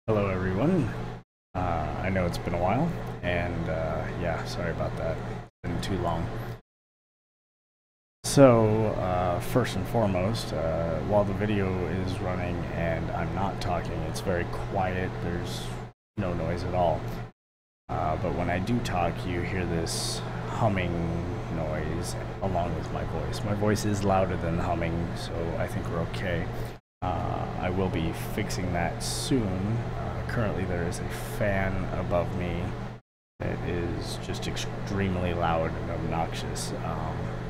Hello everyone. I know it's been a while, and yeah, sorry about that. It's been too long. So, first and foremost, while the video is running and I'm not talking, it's very quiet. There's no noise at all. But when I do talk, you hear this humming noise along with my voice. My voice is louder than the humming, so I think we're okay. I will be fixing that soon. Currently there is a fan above me that is just extremely loud and obnoxious,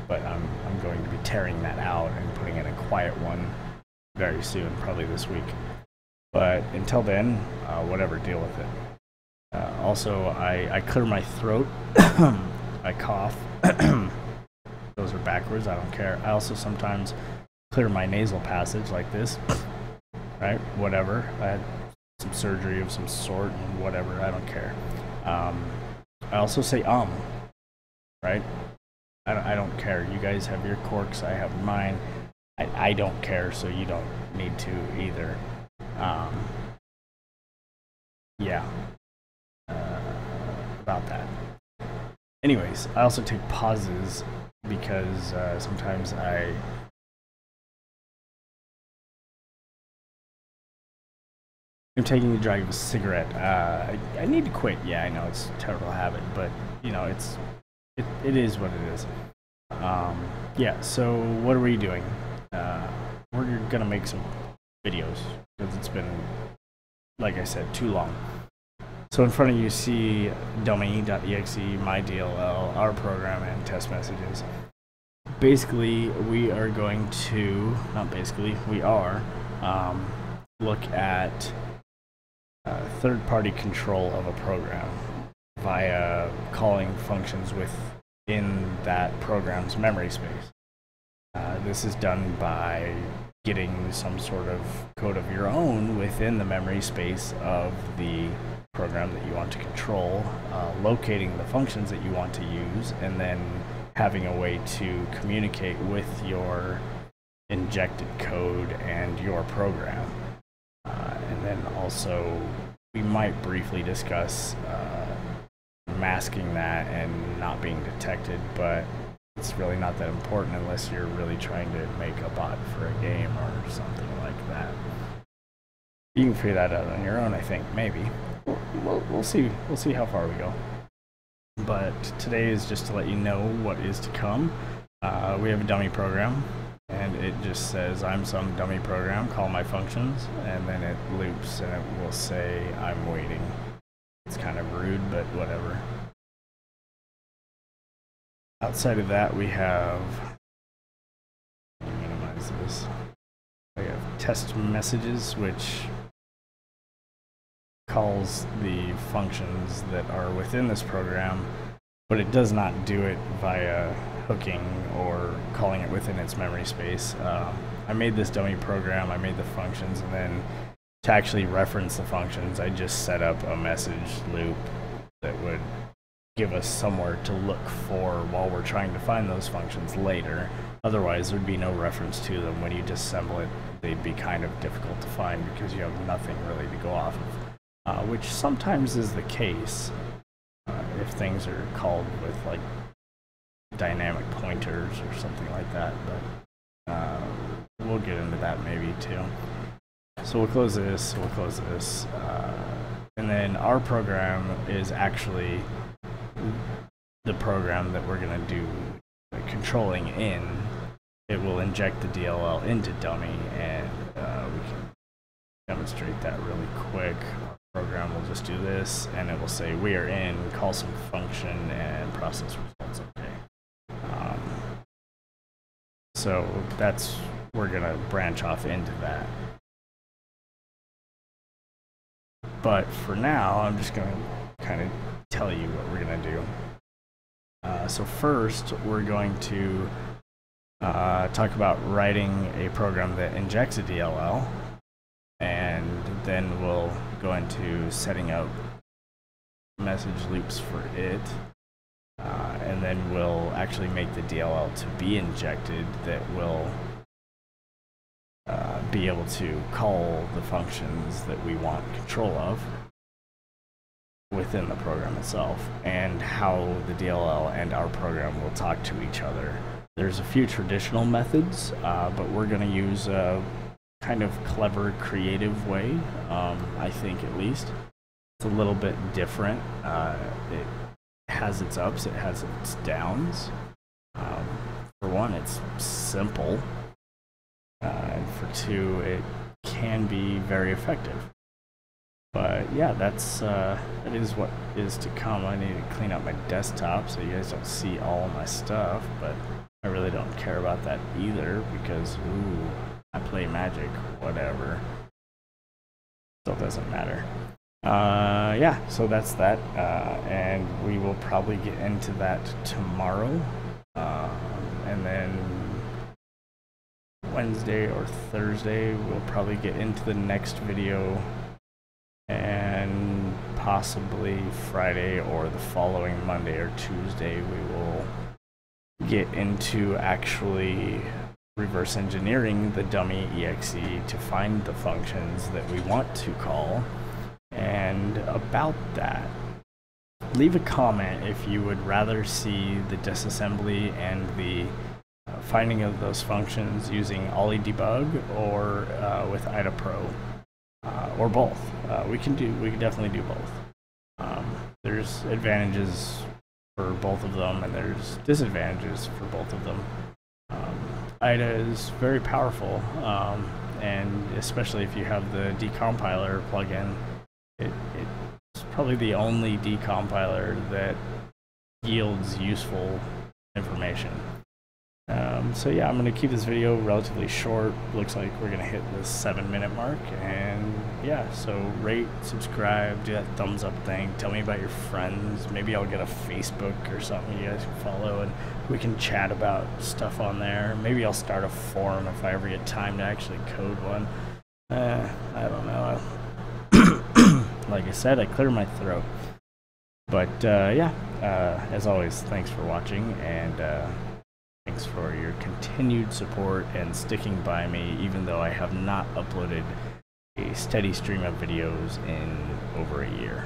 but I'm going to be tearing that out and putting in a quiet one very soon, probably this week. But until then, whatever, deal with it. Also, I clear my throat. I cough. Those are backwards, I don't care. I also sometimes clear my nasal passage like this, right? Whatever. I had some surgery of some sort and whatever, I don't care. I also say right? I don't care. You guys have your quirks, I have mine. I don't care, so you don't need to either. Yeah. About that. Anyways, I also take pauses because sometimes I'm taking a drag of a cigarette. I need to quit. Yeah, I know it's a terrible habit, but you know, it is what it is. Yeah. So what are we doing? We're gonna make some videos because it's been, like I said, too long. So in front of you see dummy.exe, my DLL, our program, and test messages. Basically, we are going to, not basically, we are, look at third-party control of a program via calling functions within that program's memory space. This is done by getting some sort of code of your own within the memory space of the program that you want to control, locating the functions that you want to use, and then having a way to communicate with your injected code and your program. And then also we might briefly discuss masking that and not being detected, but it's really not that important unless you're really trying to make a bot for a game or something like that. You can figure that out on your own, I think, maybe. We'll see. We'll see how far we go. But today is just to let you know what is to come. We have a dummy program, and it just says, I'm some dummy program, call my functions, and then it loops, and it will say, I'm waiting. It's kind of rude, but whatever. Outside of that, we have, let me minimize this. We have test messages, which calls the functions that are within this program, but it does not do it via hooking or calling it within its memory space. I made this dummy program, I made the functions, and then to actually reference the functions, I just set up a message loop that would give us somewhere to look for while we're trying to find those functions later. Otherwise, there'd be no reference to them. When you disassemble it, they'd be kind of difficult to find because you have nothing really to go off of, which sometimes is the case if things are called with like dynamic pointers or something like that, but we'll get into that maybe too. So we'll close this, and then our program is actually the program that we're going to do controlling in. It will inject the DLL into dummy, and we can demonstrate that really quick. Our program will just do this, and it will say we are in, call some function, and process results. Okay. So that's, we're going to branch off into that. But for now, I'm just going to kind of tell you what we're going to do. So first, we're going to talk about writing a program that injects a DLL, and then we'll go into setting up message loops for it, and then we'll actually make the DLL to be injected that will be able to call the functions that we want control of within the program itself, and how the DLL and our program will talk to each other. There's a few traditional methods, but we're going to use a kind of clever, creative way, I think at least. It's a little bit different. It has its ups, it has its downs. For one, it's simple, and for two, it can be very effective. But yeah, that is what is to come. I need to clean up my desktop so you guys don't see all my stuff, but I really don't care about that either because, ooh, I play Magic, whatever. Still doesn't matter. Yeah, so that's that, and we will probably get into that tomorrow, and then Wednesday or Thursday we'll probably get into the next video, and possibly Friday or the following Monday or Tuesday we will get into actually reverse engineering the dummy exe to find the functions that we want to call. And about that, leave a comment if you would rather see the disassembly and the finding of those functions using OllyDebug or with IdaPro, or both. We can definitely do both. There's advantages for both of them, and there's disadvantages for both of them. IDA is very powerful, and especially if you have the decompiler plugin, it's probably the only decompiler that yields useful information. So yeah, I'm going to keep this video relatively short. Looks like we're going to hit the 7-minute mark, and yeah, so rate, subscribe, do that thumbs up thing, tell me about your friends. Maybe I'll get a Facebook or something you guys can follow, and we can chat about stuff on there. Maybe I'll start a forum if I ever get time to actually code one. I don't know. Like I said, I cleared my throat. But yeah, as always, thanks for watching, and thanks for your continued support and sticking by me, even though I have not uploaded a steady stream of videos in over a year.